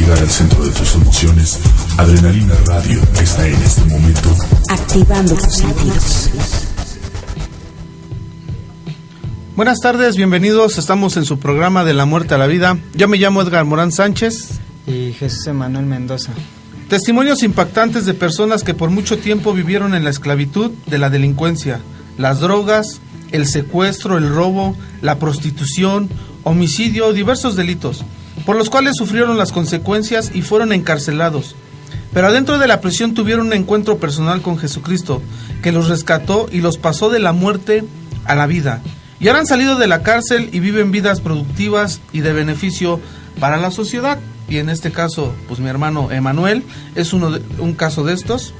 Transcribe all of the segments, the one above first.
llegar al centro de tus emociones, Adrenalina Radio está en este momento activando tus sentidos. Buenas tardes, bienvenidos. Estamos en su programa De la Muerte a la Vida. Yo me llamo Edgar Morán Sánchez. Y Jesús Emanuel Mendoza. Testimonios impactantes de personas que por mucho tiempo vivieron en la esclavitud de la delincuencia, las drogas, el secuestro, el robo, la prostitución, homicidio, diversos delitos, por los cuales sufrieron las consecuencias y fueron encarcelados. Pero adentro de la prisión tuvieron un encuentro personal con Jesucristo, que los rescató y los pasó de la muerte a la vida. Y ahora han salido de la cárcel y viven vidas productivas y de beneficio para la sociedad. Y en este caso, pues mi hermano Emanuel es un caso de estos.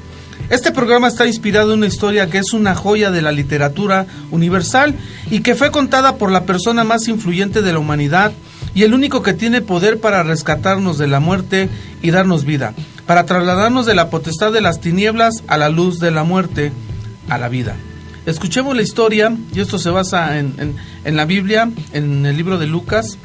Este programa está inspirado en una historia que es una joya de la literatura universal y que fue contada por la persona más influyente de la humanidad y el único que tiene poder para rescatarnos de la muerte y darnos vida, para trasladarnos de la potestad de las tinieblas a la luz de la muerte, a la vida. Escuchemos la historia, y esto se basa en la Biblia, en el libro de Lucas,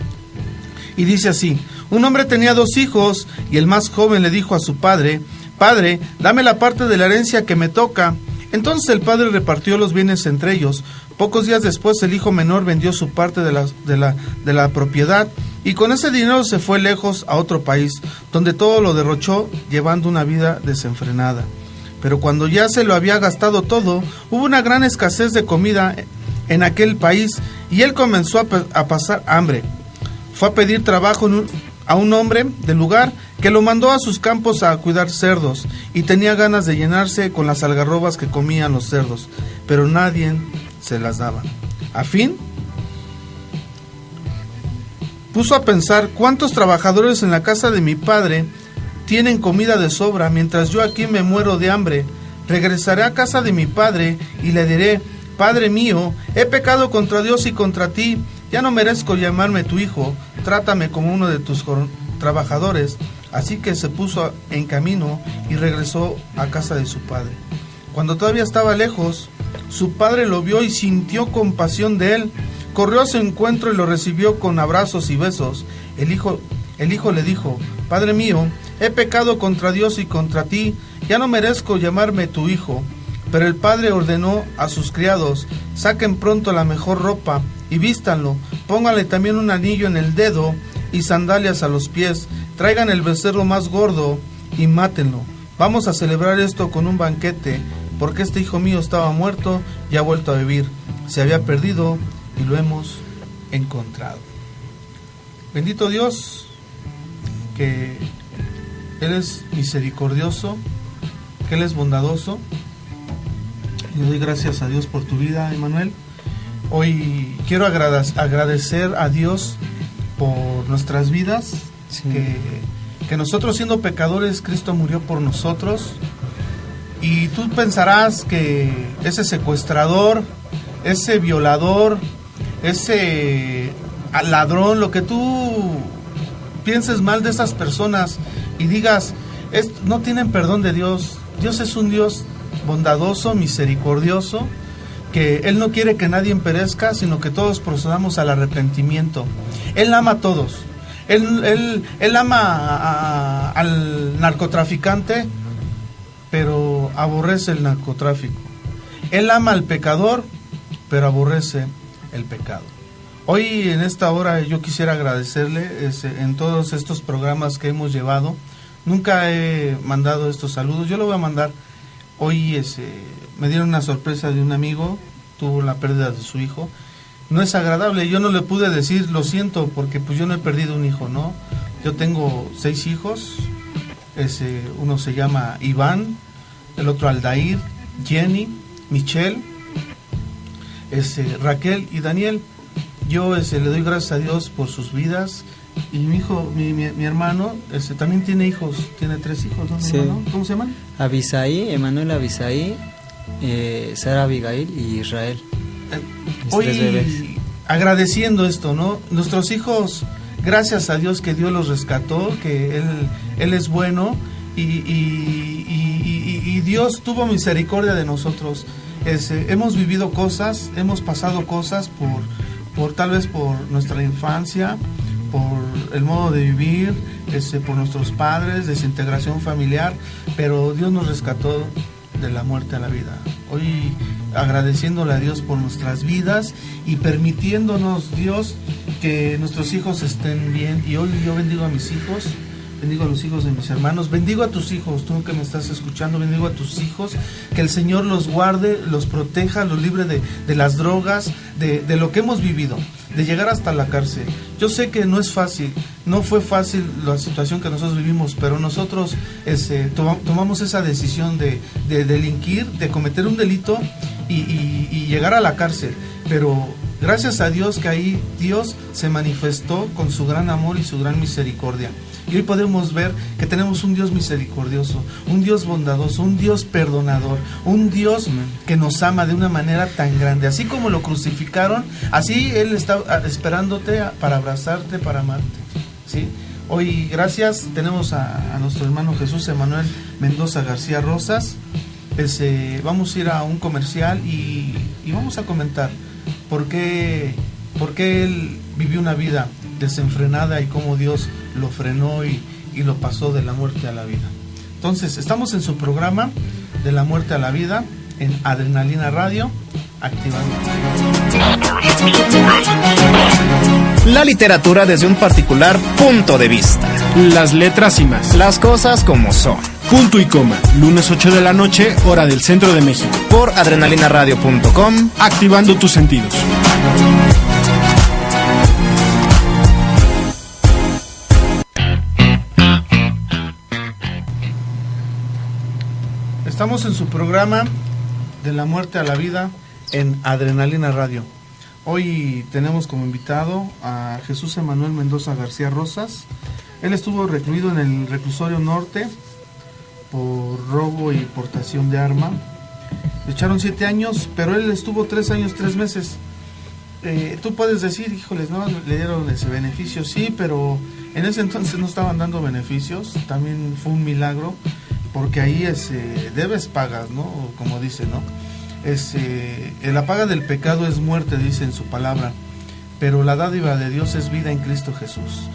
y dice así: un hombre tenía 2 hijos, y el más joven le dijo a su padre: «Padre, dame la parte de la herencia que me toca». Entonces el padre repartió los bienes entre ellos. Pocos días después el hijo menor vendió su parte de la propiedad, y con ese dinero se fue lejos a otro país, donde todo lo derrochó, llevando una vida desenfrenada. Pero cuando ya se lo había gastado todo, hubo una gran escasez de comida en aquel país, y él comenzó a pasar hambre. Fue a pedir trabajo a un hombre del lugar, que lo mandó a sus campos a cuidar cerdos, y tenía ganas de llenarse con las algarrobas que comían los cerdos, pero nadie se las daba. A fin, puso a pensar: ¿cuántos trabajadores en la casa de mi padre tienen comida de sobra, mientras yo aquí me muero de hambre? Regresaré a casa de mi padre y le diré: Padre mío, he pecado contra Dios y contra ti, ya no merezco llamarme tu hijo, trátame como uno de tus trabajadores. Así que se puso en camino y regresó a casa de su padre. Cuando todavía estaba lejos, su padre lo vio y sintió compasión de él. Corrió a su encuentro y lo recibió con abrazos y besos. El hijo le dijo: Padre mío, he pecado contra Dios y contra ti, ya no merezco llamarme tu hijo. Pero el padre ordenó a sus criados: saquen pronto la mejor ropa y vístanlo, pónganle también un anillo en el dedo y sandalias a los pies, traigan el becerro más gordo y mátenlo. Vamos a celebrar esto con un banquete, porque este hijo mío estaba muerto y ha vuelto a vivir. Se había perdido y lo hemos encontrado. Bendito Dios, que Él es misericordioso, que Él es bondadoso. Y le doy gracias a Dios por tu vida, Emanuel. Hoy quiero agradecer a Dios por nuestras vidas, sí. que nosotros siendo pecadores, Cristo murió por nosotros. Y tú pensarás que ese secuestrador, ese violador, ese ladrón, lo que tú pienses mal de esas personas y digas, no tienen perdón de Dios. Dios es un Dios bondadoso, misericordioso, que Él no quiere que nadie perezca, sino que todos procedamos al arrepentimiento. Él ama a todos. Él ama al narcotraficante, pero aborrece el narcotráfico. Él ama al pecador, pero aborrece el pecado. Hoy en esta hora yo quisiera agradecerle en todos estos programas que hemos llevado. Nunca he mandado estos saludos, yo lo voy a mandar. Hoy me dieron una sorpresa de un amigo, tuvo la pérdida de su hijo. No es agradable, yo no le pude decir lo siento, porque pues yo no he perdido un hijo, ¿no? Yo tengo 6 hijos, uno se llama Iván, el otro Aldair, Jenny, Michelle, Raquel y Daniel. Yo le doy gracias a Dios por sus vidas. Y mi hijo, mi hermano, también tiene hijos, tiene 3 hijos, ¿no? Sí. ¿Cómo se llaman? Abisaí, Emanuel Abisaí, Sara Abigail y Israel. Hoy agradeciendo esto, ¿no? Nuestros hijos, gracias a Dios que Dios los rescató, que Él es bueno y Dios tuvo misericordia de nosotros. Hemos vivido cosas, hemos pasado cosas por tal vez por nuestra infancia, por el modo de vivir, por nuestros padres, desintegración familiar, pero Dios nos rescató de la muerte a la vida. Hoy agradeciéndole a Dios por nuestras vidas y permitiéndonos, Dios, que nuestros hijos estén bien. Y hoy yo bendigo a mis hijos, bendigo a los hijos de mis hermanos, bendigo a tus hijos, tú que me estás escuchando, bendigo a tus hijos, que el Señor los guarde, los proteja, los libre de las drogas, de lo que hemos vivido, de llegar hasta la cárcel. Yo sé que no es fácil, no fue fácil la situación que nosotros vivimos, pero nosotros tomamos esa decisión de delinquir, de cometer un delito y llegar a la cárcel, pero gracias a Dios que ahí Dios se manifestó con su gran amor y su gran misericordia. Y hoy podemos ver que tenemos un Dios misericordioso, un Dios bondadoso, un Dios perdonador, un Dios que nos ama de una manera tan grande. Así como lo crucificaron, así Él está esperándote para abrazarte, para amarte, ¿sí? Hoy, gracias, tenemos a nuestro hermano Jesús Emanuel Mendoza García Rosas. Vamos a ir a un comercial y vamos a comentar por qué él vivió una vida desenfrenada y cómo Dios lo frenó y lo pasó de la muerte a la vida. Entonces, estamos en su programa de la muerte a la vida en Adrenalina Radio, activando. La literatura desde un particular punto de vista. Las letras y más. Las cosas como son. Punto y coma. Lunes 8 de la noche, hora del centro de México. Por adrenalinaradio.com. Activando tus sentidos. Estamos en su programa de la muerte a la vida en Adrenalina Radio. Hoy tenemos como invitado a Jesús Emanuel Mendoza García Rosas. Él estuvo recluido en el reclusorio norte por robo y portación de arma. Le echaron 7 años, pero él estuvo 3 años, 3 meses. Tú puedes decir, híjoles, no, le dieron ese beneficio, sí, pero en ese entonces no estaban dando beneficios. También fue un milagro, porque ahí debes pagas, ¿no? Como dice, ¿no? La paga del pecado es muerte, dice en su palabra, pero la dádiva de Dios es vida en Cristo Jesús.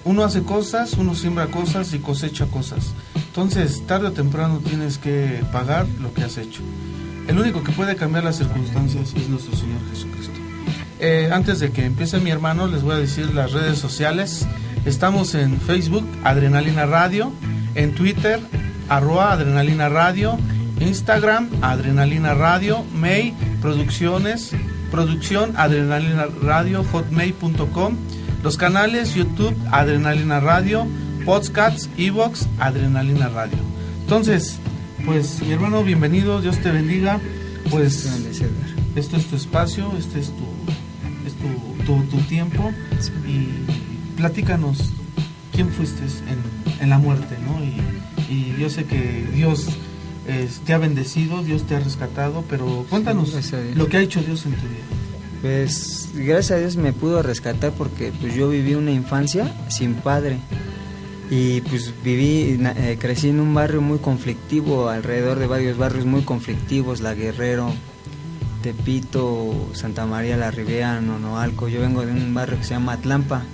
Uno hace cosas, uno siembra cosas y cosecha cosas. Entonces, tarde o temprano tienes que pagar lo que has hecho. El único que puede cambiar las circunstancias es nuestro Señor Jesucristo. Antes de que empiece mi hermano, les voy a decir las redes sociales. Estamos en Facebook, Adrenalina Radio, en Twitter, @Adrenalina Radio, Instagram, Adrenalina Radio, Mail, Producciones, Producción Adrenalina Radio, hotmail.com, los canales YouTube, Adrenalina Radio, Podcasts, Evox, Adrenalina Radio. Entonces, pues mi hermano, bienvenido, Dios te bendiga. Pues esto es tu espacio, este es tu tiempo. Sí. Y platícanos quién fuiste en la muerte, ¿no? Y yo sé que Dios te ha bendecido, Dios te ha rescatado, pero cuéntanos lo que ha hecho Dios en tu vida. Pues gracias a Dios me pudo rescatar porque pues yo viví una infancia sin padre y pues crecí en un barrio muy conflictivo, alrededor de varios barrios muy conflictivos, La Guerrero, Tepito, Santa María la Ribera, Nonoalco. Yo vengo de un barrio que se llama Atlampa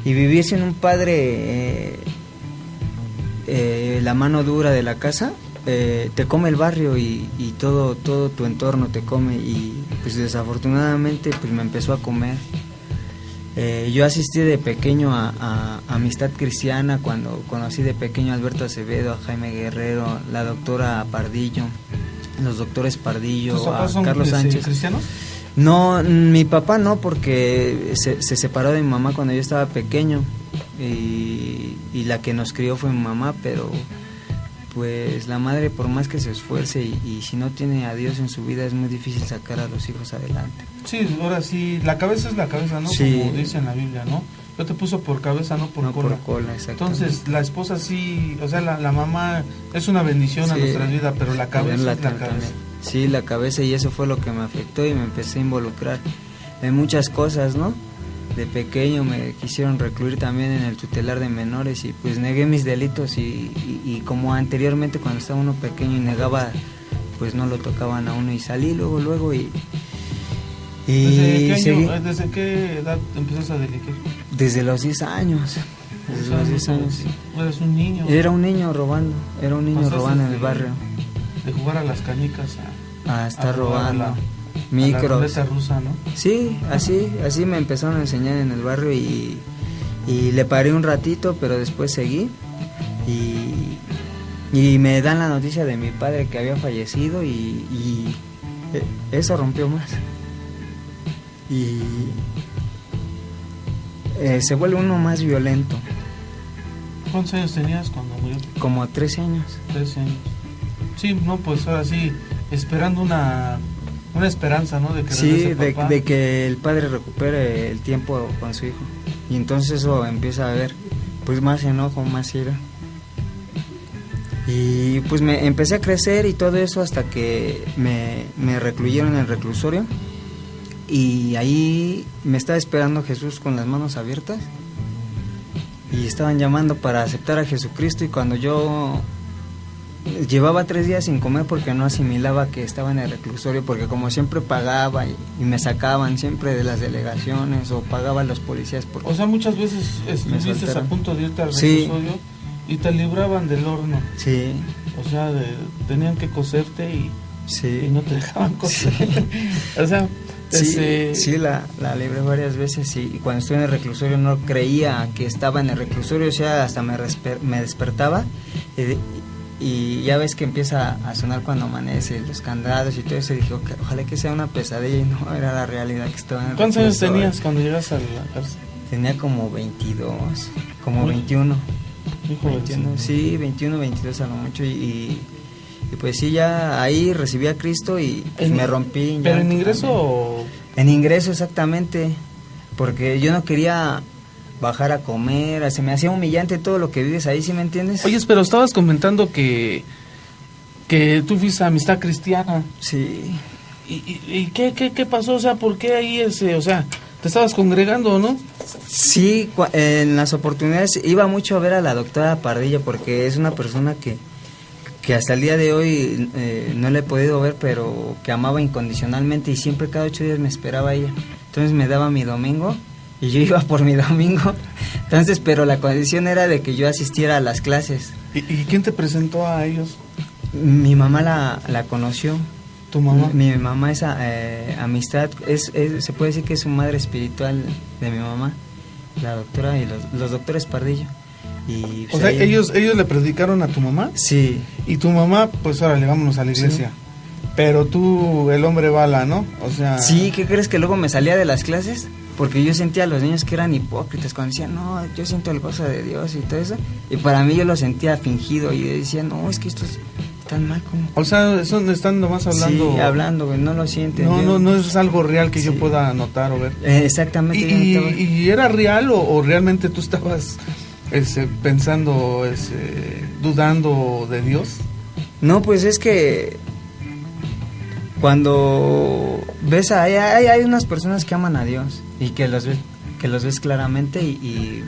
y vivir sin un padre, la mano dura de la casa, te come el barrio y todo tu entorno te come, y pues desafortunadamente pues me empezó a comer. Yo asistí de pequeño a Amistad Cristiana cuando conocí de pequeño a Alberto Acevedo, a Jaime Guerrero, la doctora Pardillo, los doctores Pardillo, a Carlos Sánchez. ¿Cristianos? No, mi papá no, porque se separó de mi mamá cuando yo estaba pequeño y la que nos crió fue mi mamá, pero pues la madre, por más que se esfuerce y si no tiene a Dios en su vida, es muy difícil sacar a los hijos adelante. Sí, ahora sí, la cabeza es la cabeza, ¿no? Sí. Como dice en la Biblia, ¿no? Yo te puso por cabeza, no por cola. Por cola, exactamente. Entonces, la esposa sí, o sea, la mamá es una bendición a nuestra vida, pero la cabeza es la cabeza. Sí, la cabeza, y eso fue lo que me afectó y me empecé a involucrar en muchas cosas, ¿no? De pequeño me quisieron recluir también en el tutelar de menores y pues negué mis delitos y como anteriormente cuando estaba uno pequeño y negaba, pues no lo tocaban a uno y salí luego y ¿Desde qué edad empezaste a delinquir? Desde los 10 años. Desde los 10 años. Eres un niño. Era un niño robando, en el barrio. De jugar a las canicas A estar robando. A la Micros. ruleta rusa, ¿no? Sí, así me empezaron a enseñar en el barrio y le paré un ratito, pero después seguí y me dan la noticia de mi padre que había fallecido y eso rompió más. Y se vuelve uno más violento. ¿Cuántos años tenías cuando murió? Como 13 años. 13 años. Sí, no, pues ahora sí, esperando una esperanza, ¿no? De que sí, papá. de que el padre recupere el tiempo con su hijo. Y entonces eso empieza a haber pues más enojo, más ira. Y pues me empecé a crecer y todo eso hasta que me recluyeron en el reclusorio. Y ahí me estaba esperando Jesús con las manos abiertas. Y estaban llamando para aceptar a Jesucristo. Y cuando yo llevaba 3 días sin comer porque no asimilaba que estaba en el reclusorio, porque como siempre pagaba y me sacaban siempre de las delegaciones o pagaba a los policías. Porque o sea, muchas veces estuviste a punto de irte al reclusorio y te libraban del horno. Sí. O sea, tenían que coserte y no te dejaban coser. Sí. O sea, sí, la libré varias veces y cuando estuve en el reclusorio no creía que estaba en el reclusorio, o sea, hasta me despertaba y ya ves que empieza a sonar cuando amanece, los candados y todo eso, y dije, ojalá que sea una pesadilla, y no, era la realidad que estaba en el ¿Cuántos años reclusorio. tenías cuando llegas a la cárcel? Tenía como 22, como 21. Hijo, 21, sí, 21, 22 a lo mucho y pues sí, ya ahí recibí a Cristo y pues me rompí. ¿Pero en ingreso? En ingreso, exactamente, porque yo no quería bajar a comer, se me hacía humillante todo lo que vives ahí, ¿sí me entiendes? Oye, pero estabas comentando que tú fuiste a Amistad Cristiana. Sí. ¿Y qué pasó? O sea, ¿por qué ahí o sea, te estabas congregando, no? Sí, en las oportunidades iba mucho a ver a la doctora Pardilla porque es una persona que hasta el día de hoy no la he podido ver, pero que amaba incondicionalmente y siempre cada 8 días me esperaba ella. Entonces me daba mi domingo y yo iba por mi domingo. Entonces, pero la condición era de que yo asistiera a las clases. ¿Y quién te presentó a ellos? Mi mamá la conoció. ¿Tu mamá? Mi mamá es Amistad, se puede decir que es su madre espiritual de mi mamá, la doctora y los doctores Pardilla. Y, pues, o sea, ellos le predicaron a tu mamá. Sí. Y tu mamá, pues órale, vámonos a la iglesia. Sí. Pero tú, el hombre bala, ¿no? O sea... Sí, ¿qué crees que luego me salía de las clases? Porque yo sentía a los niños que eran hipócritas cuando decían, no, yo siento el gozo de Dios y todo eso. Y para mí yo lo sentía fingido y decía, no, es que estos están mal como... O sea, están nomás hablando... Sí, hablando, güey, no lo sienten. No es algo real que yo pueda notar o ver. Exactamente. ¿Y era real o realmente tú estabas pensando, dudando de Dios? No, pues es que cuando ves hay unas personas que aman a Dios y que los ves claramente y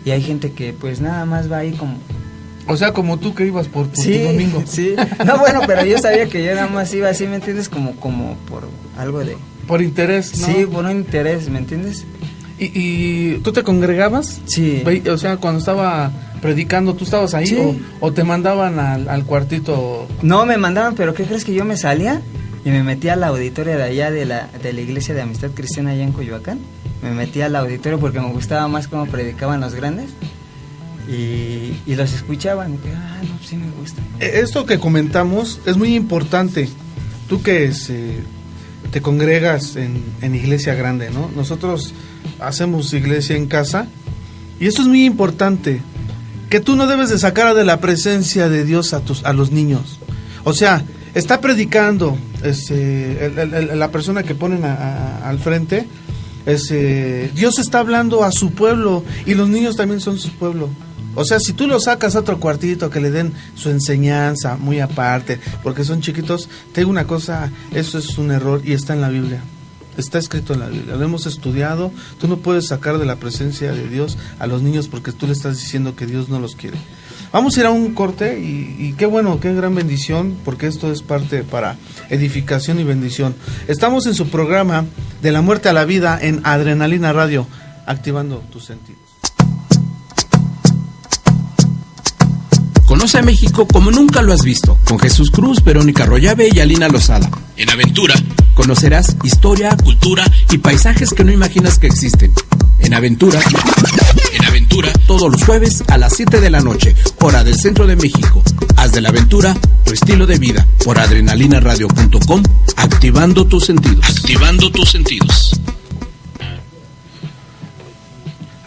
hay gente que pues nada más va ahí como... O sea, como tú que ibas por tu domingo. Sí, no, bueno, pero yo sabía que yo nada más iba así, ¿me entiendes? Como por algo de... Por interés, ¿no? Sí, por un interés, ¿me entiendes? ¿Y tú te congregabas? Sí. O sea, cuando estaba predicando, ¿tú estabas ahí? Sí. ¿O te mandaban al cuartito? No, me mandaban, pero ¿qué crees que yo me salía? Y me metía al auditorio de allá de la iglesia de Amistad Cristiana allá en Coyoacán. Me metía al auditorio porque me gustaba más cómo predicaban los grandes. Y los escuchaban. Y no, sí me gusta. Esto que comentamos es muy importante. Tú que te congregas en iglesia grande, ¿no? Nosotros hacemos iglesia en casa. Y esto es muy importante. Que tú no debes de sacar de la presencia de Dios a los niños. O sea, está predicando la persona que ponen al frente. Dios está hablando a su pueblo y los niños también son su pueblo. O sea, si tú los sacas a otro cuartito que le den su enseñanza muy aparte, porque son chiquitos, te digo una cosa, eso es un error y está en la Biblia. Está escrito en la Biblia, lo hemos estudiado. Tú no puedes sacar de la presencia de Dios a los niños porque tú le estás diciendo que Dios no los quiere. Vamos a ir a un corte y qué bueno, qué gran bendición, porque esto es parte para edificación y bendición. Estamos en su programa De la Muerte a la Vida en Adrenalina Radio, activando tus sentidos. Conoce a México como nunca lo has visto, con Jesús Cruz, Verónica Royave y Alina Lozada. En Aventura conocerás historia, cultura y paisajes que no imaginas que existen. En Aventura, todos los jueves a las 7 de la noche, hora del centro de México. Haz de la aventura tu estilo de vida, por adrenalinaradio.com, activando tus sentidos.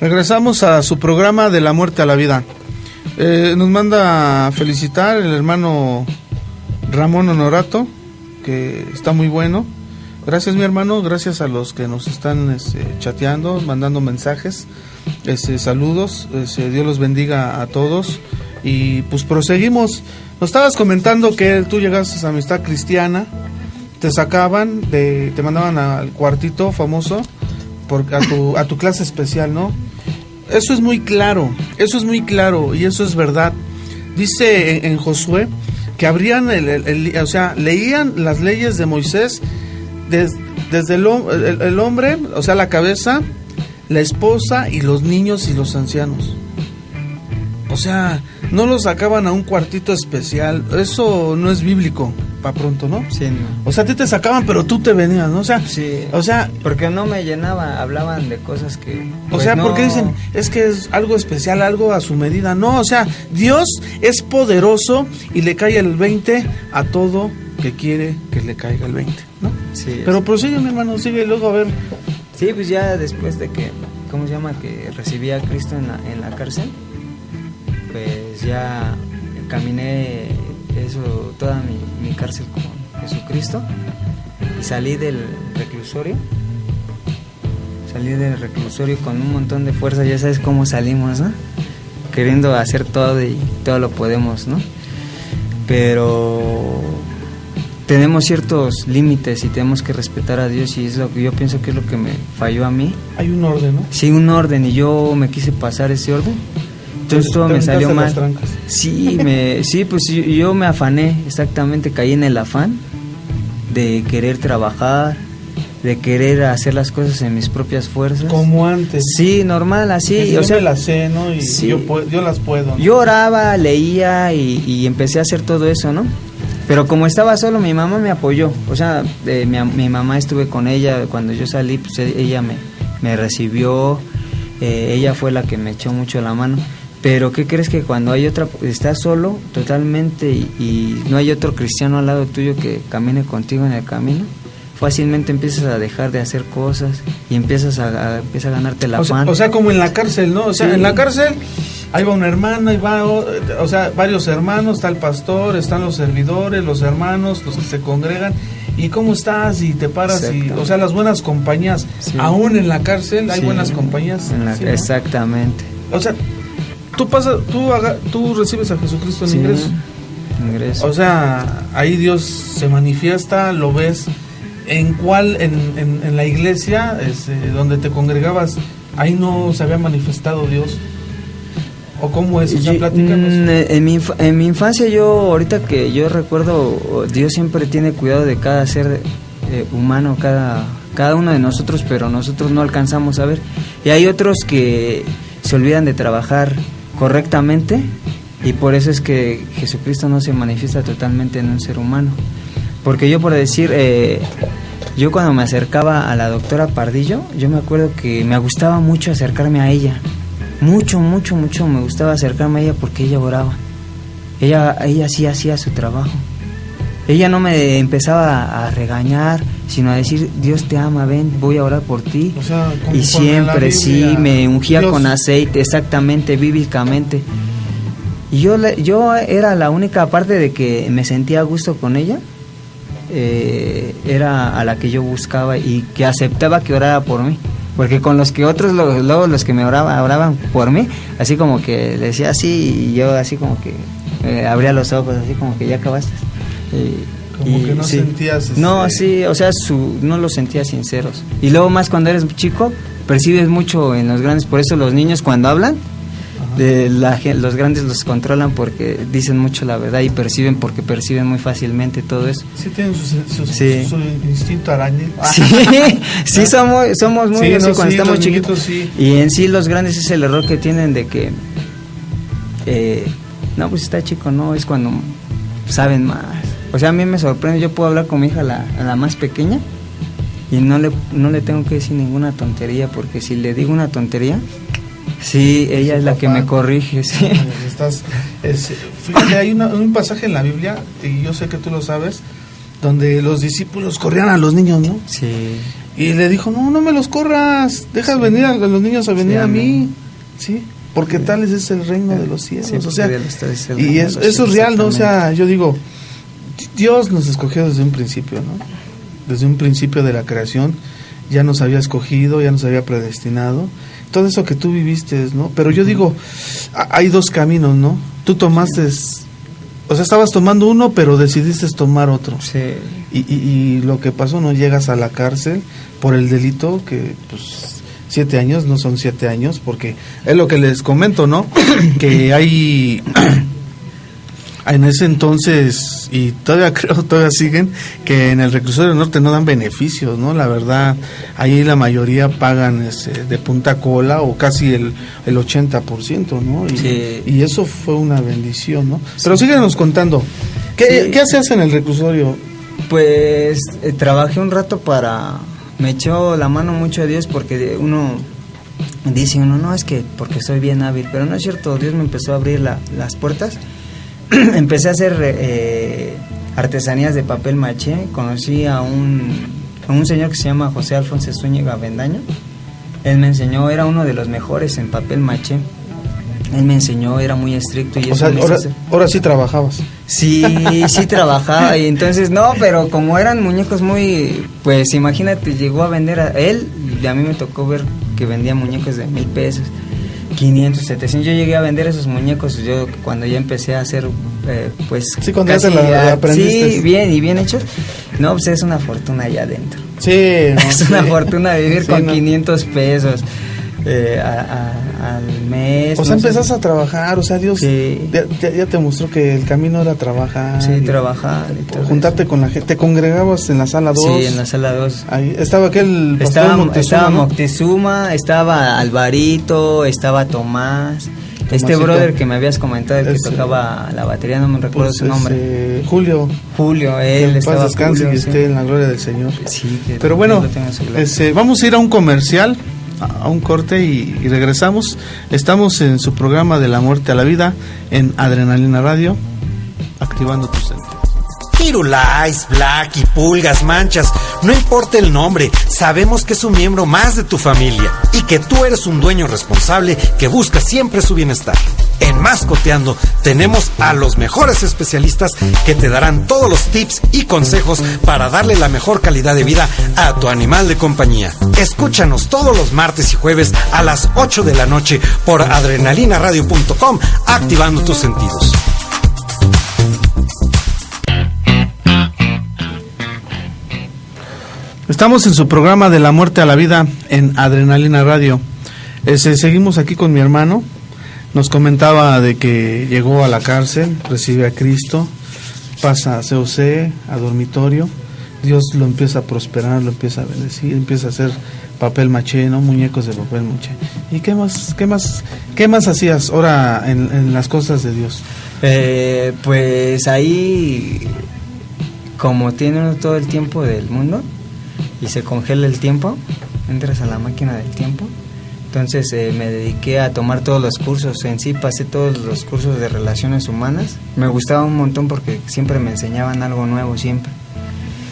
Regresamos a su programa De la muerte a la vida. Nos manda a felicitar el hermano Ramón Honorato, que está muy bueno. Gracias, mi hermano, gracias a los que nos están chateando, mandando mensajes, saludos, Dios los bendiga a todos. Y pues proseguimos. Nos estabas comentando que tú llegaste a Amistad Cristiana, te sacaban, te mandaban al cuartito famoso a tu clase especial, ¿no? Eso es muy claro y eso es verdad. Dice en Josué que abrían leían las leyes de Moisés desde el hombre, o sea, la cabeza, la esposa y los niños y los ancianos. O sea, no los sacaban a un cuartito especial. Eso no es bíblico, para pronto, ¿no? Sí, no. O sea, a ti te sacaban, pero tú te venías, ¿no? Sí. O sea, porque no me llenaba, hablaban de cosas que... O sea, porque dicen, es que es algo especial, algo a su medida. No, o sea, Dios es poderoso y le cae el 20 a todo que quiere que le caiga el 20, ¿no? Sí. Pero prosigue, mi hermano, sigue luego a ver. Sí, pues ya después de que, ¿cómo se llama? Que recibí a Cristo en la cárcel, pues ya caminé toda mi cárcel con Jesucristo y salí del reclusorio con un montón de fuerza. Ya sabes cómo salimos, ¿no? Queriendo hacer todo y todo lo podemos, ¿no? Pero tenemos ciertos límites y tenemos que respetar a Dios, y es lo que yo pienso que es lo que me falló a mí. Hay un orden, ¿no? Sí, un orden, y yo me quise pasar ese orden. Entonces todo me salió mal. Sí, pues yo me afané, exactamente, caí en el afán de querer trabajar, de querer hacer las cosas en mis propias fuerzas. Como antes. Sí, normal, así. Yo me las sé, ¿no? Y sí, yo las puedo, ¿no? Yo oraba, leía y empecé a hacer todo eso, ¿no? Pero como estaba solo, mi mamá me apoyó. O sea, mi mamá, estuve con ella cuando yo salí, pues ella me recibió, ella fue la que me echó mucho la mano. Pero ¿qué crees? Que cuando estás solo totalmente y no hay otro cristiano al lado tuyo que camine contigo en el camino, fácilmente empiezas a dejar de hacer cosas y empiezas a ganarte la afán. O sea, como en la cárcel, ¿no? O sea, sí. En la cárcel ahí va una hermana, ahí va, o sea, varios hermanos, está el pastor, están los servidores, los hermanos, los que se congregan. ¿Y cómo estás? Y te paras y, o sea, las buenas compañías. Sí. Aún en la cárcel hay buenas compañías. ¿Sí, no? Exactamente. O sea, tú recibes a Jesucristo en ingreso. O sea, ahí Dios se manifiesta, lo ves. ¿En la iglesia donde te congregabas, ahí no se había manifestado Dios? ¿O cómo es? O sea, platícanos. En mi infancia, ahorita que yo recuerdo, Dios siempre tiene cuidado de cada ser humano, cada uno de nosotros, pero nosotros no alcanzamos a ver. Y hay otros que se olvidan de trabajar correctamente, y por eso es que Jesucristo no se manifiesta totalmente en un ser humano. Porque yo, por decir, yo cuando me acercaba a la doctora Pardillo, yo me acuerdo que me gustaba mucho acercarme a ella. Mucho me gustaba acercarme a ella porque ella oraba. Ella sí hacía su trabajo. Ella no me empezaba a regañar, sino a decir, Dios te ama, ven, voy a orar por ti. O sea, y siempre, sí, me ungía Dios con aceite, exactamente, bíblicamente. Y yo era la única parte de que me sentía a gusto con ella, era a la que yo buscaba y que aceptaba que orara por mí. Porque con los que otros, luego los que me oraban por mí, así como que decía así, y yo así como que abría los ojos, así como que ya acabaste. Como que no sentías... No, sí, o sea, no los sentía sinceros. Y luego más cuando eres chico, percibes mucho en los grandes, por eso los niños cuando hablan, los grandes los controlan porque dicen mucho la verdad y perciben porque perciben muy fácilmente todo eso. Sí, tienen su instinto araña. Sí, somos muy así cuando estamos chiquitos. Sí. Y en sí los grandes es el error que tienen de que no, pues está chico, no, es cuando saben más. O sea, a mí me sorprende, yo puedo hablar con mi hija, la más pequeña, y no le tengo que decir ninguna tontería, porque si le digo una tontería, sí, ella es la que me corrige, sí. Fíjate, hay un pasaje en la Biblia, y yo sé que tú lo sabes, donde los discípulos corrían a los niños, ¿no? Sí. Y le dijo, no me los corras, deja venir a los niños a venir a mí, ¿sí? Porque tales es el reino de los cielos, sí, o sea, y eso es real, ¿no? O sea, yo digo, Dios nos escogió desde un principio, ¿no? Desde un principio de la creación, ya nos había escogido, ya nos había predestinado, todo eso que tú viviste, ¿no? Pero yo digo, hay dos caminos, ¿no? Tú tomaste, o sea, estabas tomando uno, pero decidiste tomar otro. Sí. Y lo que pasó, no llegas a la cárcel por el delito que, pues, 7 años no son 7 años, porque es lo que les comento, ¿no? Que hay en ese entonces, y todavía siguen, que en el reclusorio norte no dan beneficios, ¿no? La verdad, ahí la mayoría pagan de punta cola o casi el 80%, ¿no? Y eso fue una bendición, ¿no? Pero síguenos contando, ¿qué hacías en el reclusorio? Pues trabajé un rato me echó la mano mucho a Dios, porque dice uno, no, es que porque soy bien hábil, pero no es cierto, Dios me empezó a abrir las puertas. Empecé a hacer artesanías de papel maché. Conocí a un señor que se llama José Alfonso Zúñiga Bendaño. Él me enseñó, era uno de los mejores en papel maché. Él me enseñó, era muy estricto. Y o sea, ahora sí trabajabas. Sí trabajaba, y entonces, no, pero como eran muñecos muy, pues imagínate, llegó a vender a él, y a mí me tocó ver que vendía muñecos de 1,000 pesos. 500, 700, yo llegué a vender esos muñecos yo cuando ya empecé a hacer pues sí, cuando casi, ya aprendiste. Sí, bien hechos. No, pues es una fortuna allá adentro. Sí, es una fortuna vivir con 500 pesos al mes. O sea, empezaste a trabajar, o sea, Dios ya te mostró que el camino era trabajar. Sí, trabajar. Y juntarte con la gente. ¿Te congregabas en la sala 2? Sí, en la sala 2. Ahí estaba aquel pastor Moctezuma, estaba Moctezuma, estaba Alvarito, estaba Tomás. Este brother que me habías comentado, el que tocaba la batería, no me recuerdo su nombre. Julio, él estaba. Paz descanse y esté en la gloria del Señor. Sí, pero bueno, vamos a ir a un comercial, a un corte y regresamos. Estamos en su programa de la muerte a la vida en Adrenalina Radio, activando tus sentidos. Firulais, Black y pulgas, manchas, no importa el nombre, sabemos que es un miembro más de tu familia y que tú eres un dueño responsable que busca siempre su bienestar. En Mascoteando tenemos a los mejores especialistas que te darán todos los tips y consejos para darle la mejor calidad de vida a tu animal de compañía. Escúchanos todos los martes y jueves a las 8 de la noche por adrenalinaradio.com, activando tus sentidos. Estamos en su programa de la muerte a la vida en Adrenalina Radio. Seguimos aquí con mi hermano. Nos comentaba de que llegó a la cárcel, recibe a Cristo, pasa a COC, a dormitorio. Dios lo empieza a prosperar, lo empieza a bendecir, empieza a hacer papel maché, ¿no? Muñecos de papel maché. ¿Y qué más hacías ahora en las cosas de Dios? Pues ahí, como tiene uno todo el tiempo del mundo y se congela el tiempo, entras a la máquina del tiempo. Entonces me dediqué a tomar todos los cursos. En sí pasé todos los cursos de relaciones humanas. Me gustaba un montón porque siempre me enseñaban algo nuevo, siempre.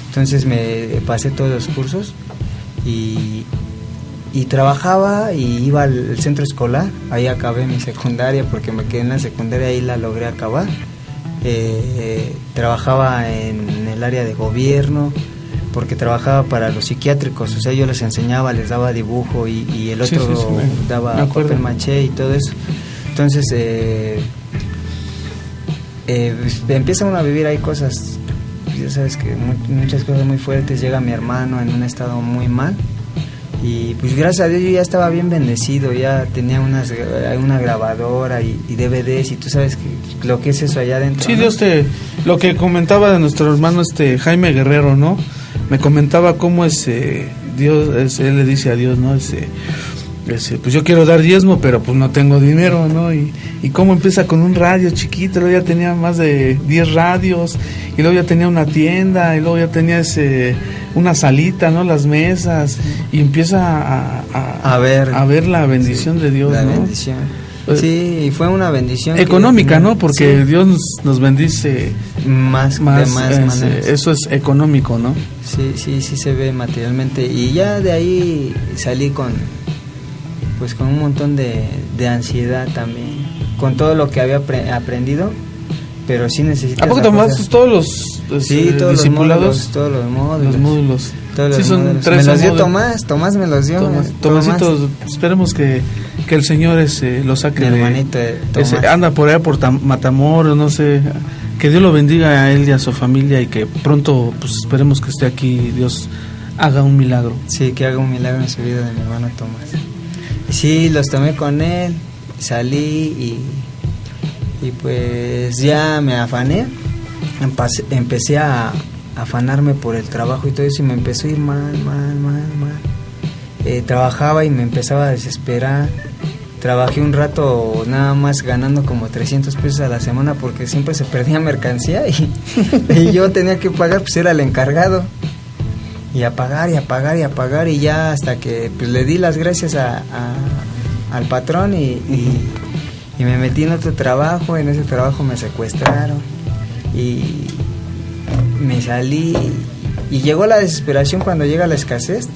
Entonces me pasé todos los cursos y trabajaba y iba al centro escolar. Ahí acabé mi secundaria porque me quedé en la secundaria, ahí la logré acabar. Trabajaba en el área de gobierno porque trabajaba para los psiquiátricos, o sea, yo les enseñaba, les daba dibujo y el otro daba papel maché y todo eso. Entonces empieza uno a vivir ahí cosas, ya sabes que muchas cosas muy fuertes. Llega mi hermano en un estado muy mal y pues gracias a Dios yo ya estaba bien bendecido, ya tenía una grabadora y DVDs, y tú sabes que lo que es eso allá adentro. Sí, ¿no? Dios lo que comentaba de nuestro hermano Jaime Guerrero, ¿no? Me comentaba cómo Dios, él le dice a Dios, ¿no? pues yo quiero dar diezmo, pero pues no tengo dinero, ¿no? Y cómo empieza con un radio chiquito, luego ya tenía más de 10 radios, y luego ya tenía una tienda, y luego ya tenía una salita, ¿no? Las mesas, y empieza a ver la bendición de Dios, la ¿no? bendición. Sí, fue una bendición económica, ¿no? Porque sí, Dios nos bendice más maneras. Eso es económico, ¿no? Sí se ve materialmente. Y ya de ahí salí con un montón de ansiedad también, con todo lo que había aprendido, pero sí necesitas. ¿A poco tomaste todos los discipulados? Todos los módulos. Los módulos. Todos sí, los son módulos. 3 me los dio Tomás me los dio. Tomasito, esperemos que el Señor lo saque. Mi hermanito Tomás. Anda por allá por Matamoros, no sé. Que Dios lo bendiga a él y a su familia, y que pronto, pues esperemos que esté aquí y Dios haga un milagro. Sí, que haga un milagro en su vida de mi hermano Tomás. Sí, los tomé con él, salí y pues ya me afané, empecé a afanarme por el trabajo y todo eso, y me empezó a ir mal. Trabajaba y me empezaba a desesperar. Trabajé un rato nada más ganando como 300 pesos a la semana, porque siempre se perdía mercancía y yo tenía que pagar, pues era el encargado. Y a pagar, y ya hasta que pues le di las gracias al patrón y me metí en otro trabajo. En ese trabajo me secuestraron y me salí, y llegó la desesperación cuando llega la escasez,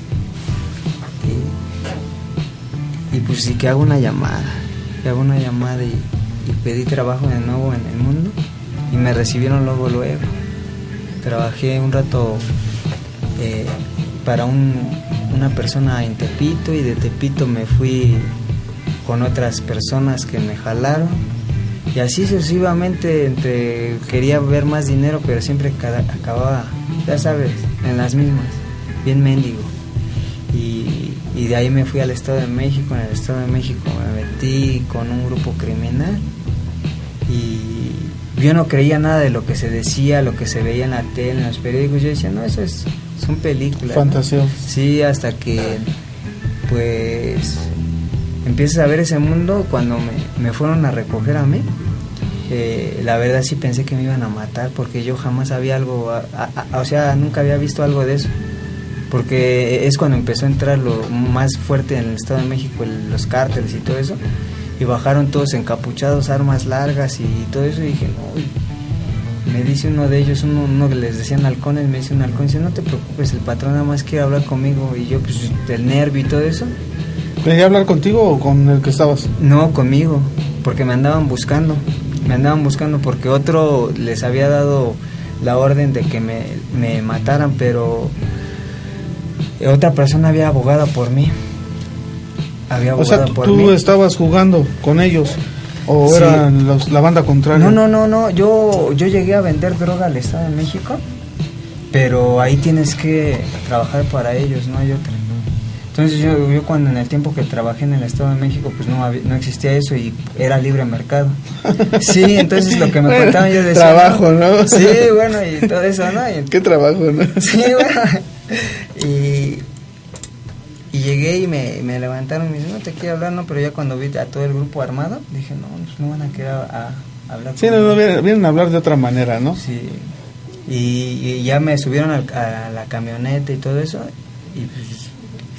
y pues sí que hago una llamada y pedí trabajo de nuevo en el mundo, y me recibieron luego. Trabajé un rato para una persona en Tepito, y de Tepito me fui con otras personas que me jalaron, y así sucesivamente. Quería ver más dinero, pero siempre acababa, ya sabes, en las mismas, bien mendigo. Y de ahí me fui al Estado de México. En el Estado de México me metí con un grupo criminal, y yo no creía nada de lo que se decía, lo que se veía en la tele, en los periódicos. Yo decía, no, eso son películas, fantasía, ¿no? Sí, hasta que pues empiezas a ver ese mundo. Cuando me fueron a recoger a mí, la verdad sí pensé que me iban a matar, porque yo jamás había nunca había visto algo de eso, porque es cuando empezó a entrar lo más fuerte en el Estado de México, los cárteles y todo eso, y bajaron todos encapuchados, armas largas y todo eso, y dije, no. Me dice uno de ellos, uno que les decían halcones, me dice un halcón, dice, no te preocupes, el patrón nada más quiere hablar conmigo. Y yo, pues, del nervio y todo eso. ¿Quería hablar contigo o con el que estabas? No, conmigo, porque me andaban buscando porque otro les había dado la orden de que me mataran, pero otra persona había abogado por mí. O sea, tú estabas jugando con ellos, o sí, eran la banda contraria. No, yo llegué a vender droga al Estado de México, pero ahí tienes que trabajar para ellos, no hay otra. Entonces yo cuando en el tiempo que trabajé en el Estado de México, pues no existía eso, y era libre mercado. Sí, entonces lo que me contaban yo decía, trabajo, ¿no? Sí, bueno, y todo eso, ¿no? ¿Qué trabajo, no? Sí, bueno. Y llegué y me levantaron y me dicen, no te quiero hablar, no, pero ya cuando vi a todo el grupo armado, dije, no van a querer hablar. Sí, no, vienen a hablar de otra manera, ¿no? Sí, y ya me subieron a la camioneta y todo eso, y pues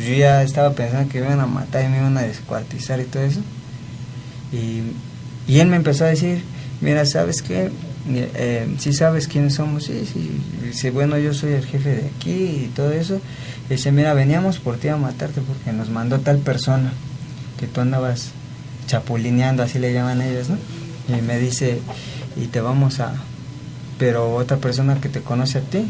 yo ya estaba pensando que me iban a matar y me iban a descuartizar y todo eso, y él me empezó a decir, mira, ¿sabes qué? ¿Sí sabes quiénes somos? Sí. Dice, bueno, yo soy el jefe de aquí y todo eso. Dice, mira, veníamos por ti a matarte porque nos mandó tal persona que tú andabas chapulineando, así le llaman ellos, ¿no? Y me dice, y te vamos a... Pero otra persona que te conoce a ti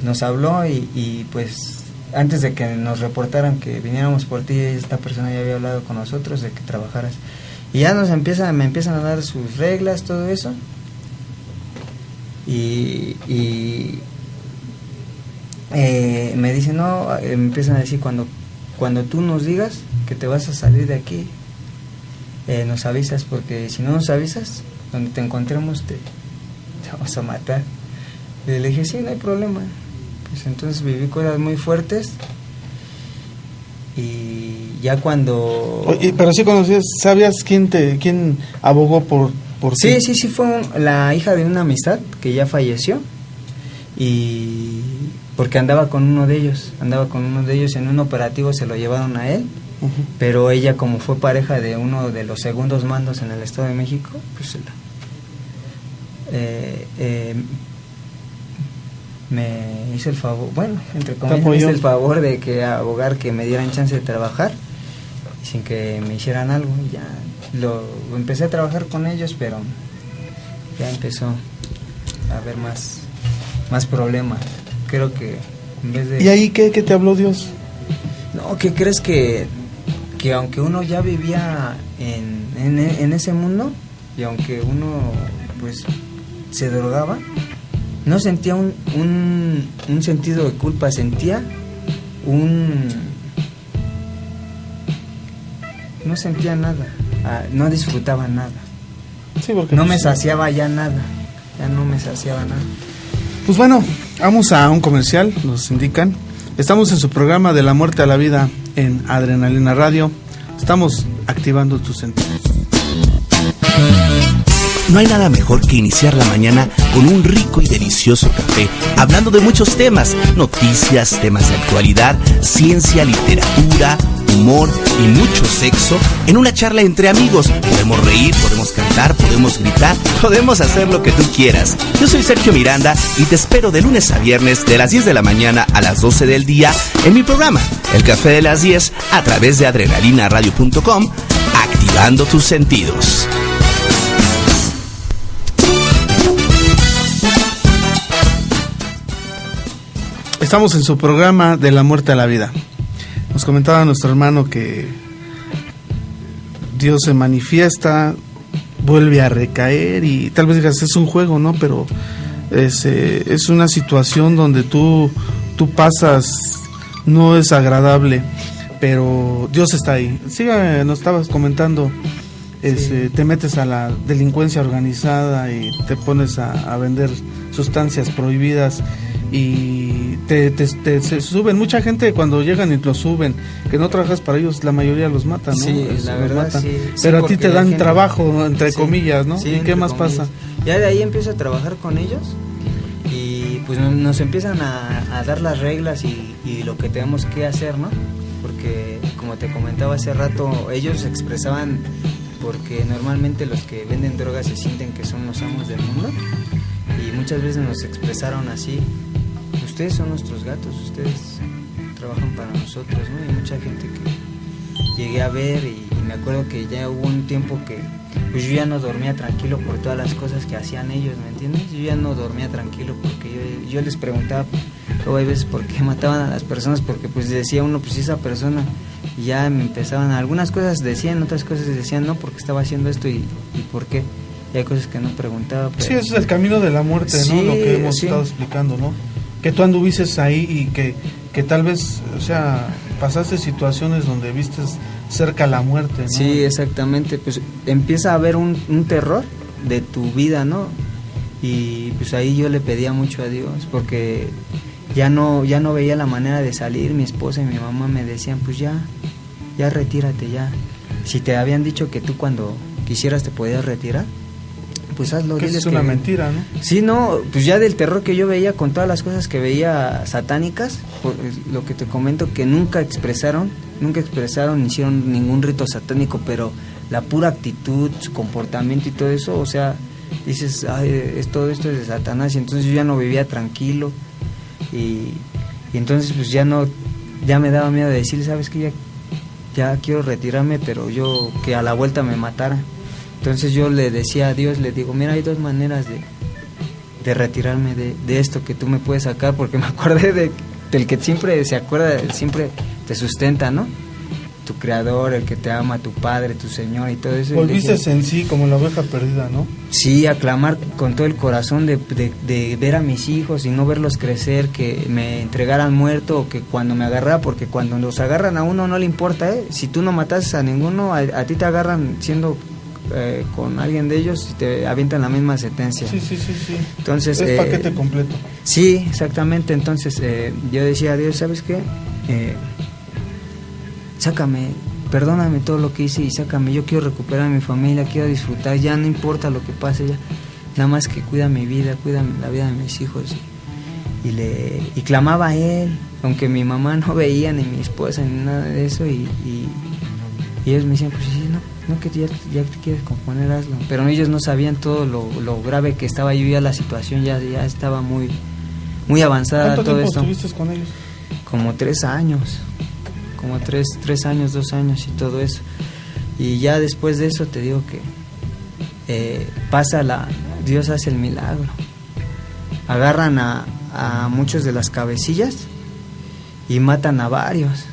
nos habló y pues antes de que nos reportaran que viniéramos por ti, esta persona ya había hablado con nosotros de que trabajaras. Y ya me empiezan a dar sus reglas, todo eso. Y me dicen, no, me empiezan a decir, cuando tú nos digas que te vas a salir de aquí, nos avisas, porque si no nos avisas, donde te encontremos te vamos a matar. Y le dije, sí, no hay problema. Pues entonces viví cosas muy fuertes y ya cuando... Oye, pero sí conocías, ¿sabías quién abogó por Sí, ti? sí, fue la hija de una amistad que ya falleció, y porque andaba con uno de ellos en un operativo, se lo llevaron a él, pero ella, como fue pareja de uno de los segundos mandos en el Estado de México, pues me hizo el favor, bueno, entre comillas, me hizo el favor de que abogar, que me dieran chance de trabajar sin que me hicieran algo. Ya lo empecé a trabajar con ellos, pero ya empezó a haber más problemas. Creo que en vez de... ¿Y ahí qué te habló Dios? No, ¿qué crees? Que aunque uno ya vivía en ese mundo, y aunque uno pues se drogaba, no sentía un sentido de culpa, sentía no sentía nada, no disfrutaba nada. Sí, porque no me saciaba ya no me saciaba nada. Pues bueno, vamos a un comercial, nos indican. Estamos en su programa De la Muerte a la Vida en Adrenalina Radio. Estamos activando tus sentidos. No hay nada mejor que iniciar la mañana con un rico y delicioso café, hablando de muchos temas, noticias, temas de actualidad, ciencia, literatura, humor y mucho sexo, en una charla entre amigos. Podemos reír, podemos cantar, podemos gritar, podemos hacer lo que tú quieras. Yo soy Sergio Miranda y te espero de lunes a viernes de las 10 de la mañana a las 12 del día en mi programa El Café de las 10 a través de adrenalinaradio.com, activando tus sentidos. Estamos en su programa De la Muerte a la Vida. Nos comentaba nuestro hermano que Dios se manifiesta, vuelve a recaer, y tal vez digas, es un juego, ¿no? Pero es una situación donde tú pasas, no es agradable, pero Dios está ahí. Sígame, nos estabas comentando, sí. Te metes a la delincuencia organizada y te pones a vender sustancias prohibidas, y se suben. Mucha gente cuando llegan y lo suben, que no trabajas para ellos, la mayoría los matan, ¿no? Sí, la verdad, matan. sí. Pero sí, a ti te dan gente... trabajo, entre sí, comillas, ¿no? Sí, ¿Y qué más comillas. pasa? Ya de ahí empiezo a trabajar con ellos, y pues nos empiezan a dar las reglas y lo que tenemos que hacer, ¿no? Porque, como te comentaba hace rato, ellos expresaban, porque normalmente los que venden drogas se sienten que son los amos del mundo, y muchas veces nos expresaron así: ustedes son nuestros gatos, ustedes trabajan para nosotros, ¿no? Y mucha gente que llegué a ver, y me acuerdo que ya hubo un tiempo que pues yo ya no dormía tranquilo por todas las cosas que hacían ellos, ¿me entiendes? Yo ya no dormía tranquilo porque yo les preguntaba, luego hay veces por qué mataban a las personas, porque pues decía uno, pues esa persona, y ya me empezaban, algunas cosas decían, otras cosas decían, no, porque estaba haciendo esto y por qué. Y hay cosas que no preguntaba. Pero... Sí, eso es el camino de la muerte, ¿no? Sí, Lo que hemos sí. estado explicando, ¿no? Que tú anduvieses ahí y que tal vez, o sea, pasaste situaciones donde vistes cerca la muerte, ¿no? Sí, exactamente, pues empieza a haber un terror de tu vida, ¿no? Y pues ahí yo le pedía mucho a Dios, porque ya no veía la manera de salir. Mi esposa y mi mamá me decían, pues ya retírate ya. Si te habían dicho que tú cuando quisieras te podías retirar, pues hazlo. Que es una mentira, ¿no? Sí, no, pues ya del terror que yo veía con todas las cosas que veía satánicas, por lo que te comento, que nunca expresaron, hicieron ningún rito satánico, pero la pura actitud, su comportamiento y todo eso, o sea, dices, ay, todo esto es de Satanás, y entonces yo ya no vivía tranquilo, y entonces pues ya me daba miedo de decir, ¿sabes qué? Ya quiero retirarme, pero yo que a la vuelta me matara. Entonces yo le decía a Dios, le digo, mira, hay dos maneras de retirarme de esto que tú me puedes sacar, porque me acordé del que siempre se acuerda, siempre te sustenta, ¿no? Tu creador, el que te ama, tu padre, tu Señor y todo eso. Volviste en sí como la oveja perdida, ¿no? Sí, a clamar con todo el corazón de ver a mis hijos y no verlos crecer, que me entregaran muerto, o que cuando me agarrara, porque cuando los agarran a uno no le importa, ¿eh? Si tú no matases a ninguno, a ti te agarran siendo... con alguien de ellos y te avientan la misma sentencia. Sí. Entonces, es paquete completo. Sí, exactamente. Entonces yo decía a Dios, ¿sabes qué? Sácame perdóname todo lo que hice y sácame, yo quiero recuperar a mi familia, quiero disfrutar, ya no importa lo que pase, ya nada más que cuida mi vida, cuida la vida de mis hijos. Y clamaba a él, aunque mi mamá no veía, ni mi esposa, ni nada de eso, y ellos me decían, pues sí, no que ya te quieres componer, hazlo. Pero ellos no sabían todo lo grave que estaba yo, ya la situación ya estaba muy avanzada. ¿Cuánto todo tiempo esto. estuviste con ellos? Como 3 años, como 3 años, 2 años y todo eso. Y ya después de eso te digo que Dios hace el milagro. Agarran a muchos de las cabecillas y matan a varios.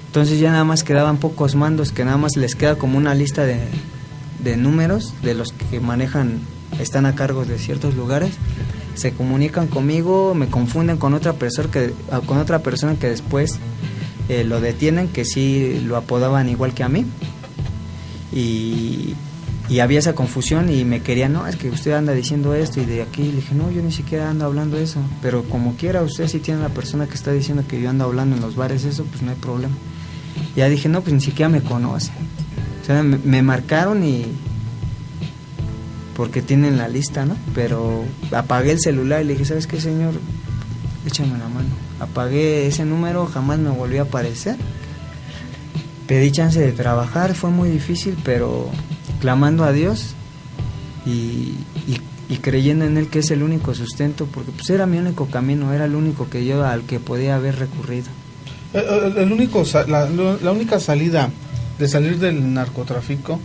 Entonces ya nada más quedaban pocos mandos, que nada más les queda como una lista de números de los que están a cargo de ciertos lugares. Se comunican conmigo, me confunden con otra persona que después lo detienen, que sí lo apodaban igual que a mí. Y había esa confusión y me querían, no, es que usted anda diciendo esto y de aquí. Le dije, no, yo ni siquiera ando hablando eso, pero como quiera, usted si tiene la persona que está diciendo que yo ando hablando en los bares eso, pues no hay problema. Ya dije, no, pues ni siquiera me conocen. O sea, me marcaron porque tienen la lista, ¿no? Pero apagué el celular y le dije, ¿sabes qué, señor? Échame la mano. Apagué ese número, jamás me volvió a aparecer. Pedí chance de trabajar, fue muy difícil, pero clamando a Dios y creyendo en Él, que es el único sustento, porque pues era mi único camino, era el único al que podía haber recurrido. La única salida de salir del narcotráfico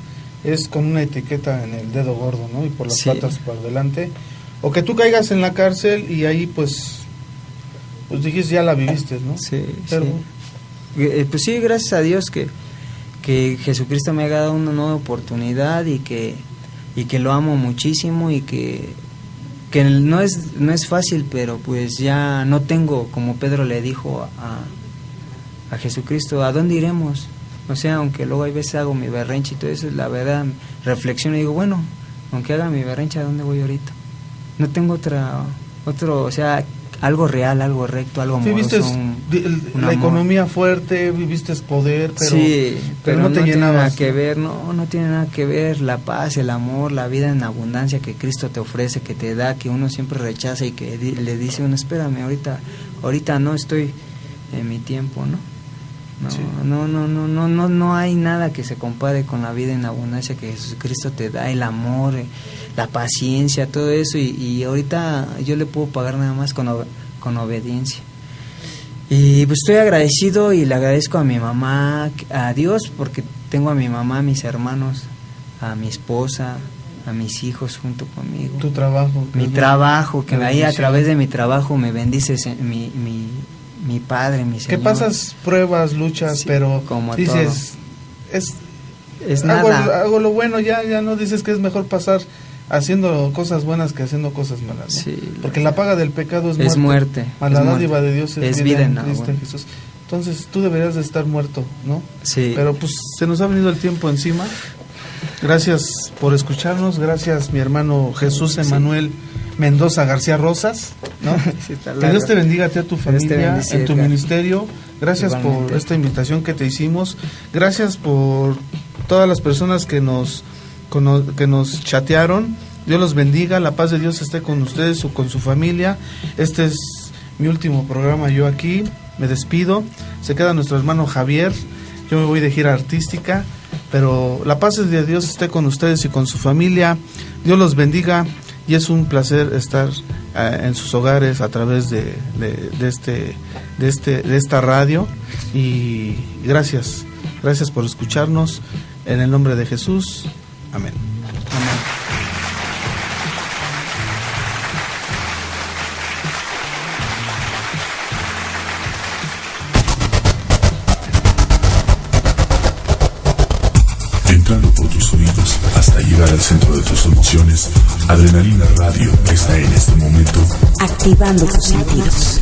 es con una etiqueta en el dedo gordo, ¿no? Y por las patas por delante, o que tú caigas en la cárcel y ahí pues dijiste, ya la viviste, ¿no? Sí, pero pues sí, gracias a Dios que Jesucristo me ha dado una nueva oportunidad y que lo amo muchísimo y que no es fácil, pero pues ya no tengo, como Pedro le dijo a Jesucristo, ¿a dónde iremos? O sea, aunque luego hay veces hago mi berrinche y todo eso, la verdad, reflexiono y digo, bueno, aunque haga mi berrinche, ¿a dónde voy ahorita? No tengo otro, o sea, algo real, algo recto, algo amoroso. Viviste la economía fuerte, viviste poder, pero no te tiene llenabas. Nada que ver, no tiene nada que ver la paz, el amor, la vida en abundancia que Cristo te ofrece, que te da, que uno siempre rechaza y que le dice uno, espérame, ahorita no estoy en mi tiempo, ¿no? No hay nada que se compare con la vida en abundancia que Jesucristo te da, el amor, la paciencia, todo eso, y ahorita yo le puedo pagar nada más con obediencia. Y pues estoy agradecido y le agradezco a mi mamá, a Dios, porque tengo a mi mamá, a mis hermanos, a mi esposa, a mis hijos junto conmigo. Tu trabajo. Mi trabajo, que ahí a través de mi trabajo me bendices mi Padre, mi Señor. Que pasas pruebas, luchas, pero como dices, es nada. Hago lo bueno, ya no dices que es mejor pasar haciendo cosas buenas que haciendo cosas malas, ¿no? Sí, porque la paga del pecado es muerte. La dádiva de Dios es vida en Cristo Jesús. Entonces tú deberías de estar muerto, ¿no? Sí. Pero pues se nos ha venido el tiempo encima. Gracias por escucharnos, gracias mi hermano Jesús Emanuel Mendoza García Rosas, ¿no? Sí, que Dios te bendiga a ti, a tu familia, en tu ministerio. Gracias por esta invitación que te hicimos. Gracias por todas las personas que nos chatearon. Dios los bendiga, la paz de Dios esté con ustedes o con su familia. Este es mi último programa yo aquí. Me despido. Se queda nuestro hermano Javier. Yo me voy de gira artística. Pero la paz de Dios esté con ustedes y con su familia. Dios los bendiga. Y es un placer estar en sus hogares a través de esta radio. Y gracias por escucharnos. En el nombre de Jesús. Amén. Amén. Entrando por tus oídos hasta llegar al centro de tus emociones, Adrenalina Radio está en este momento activando tus sentidos.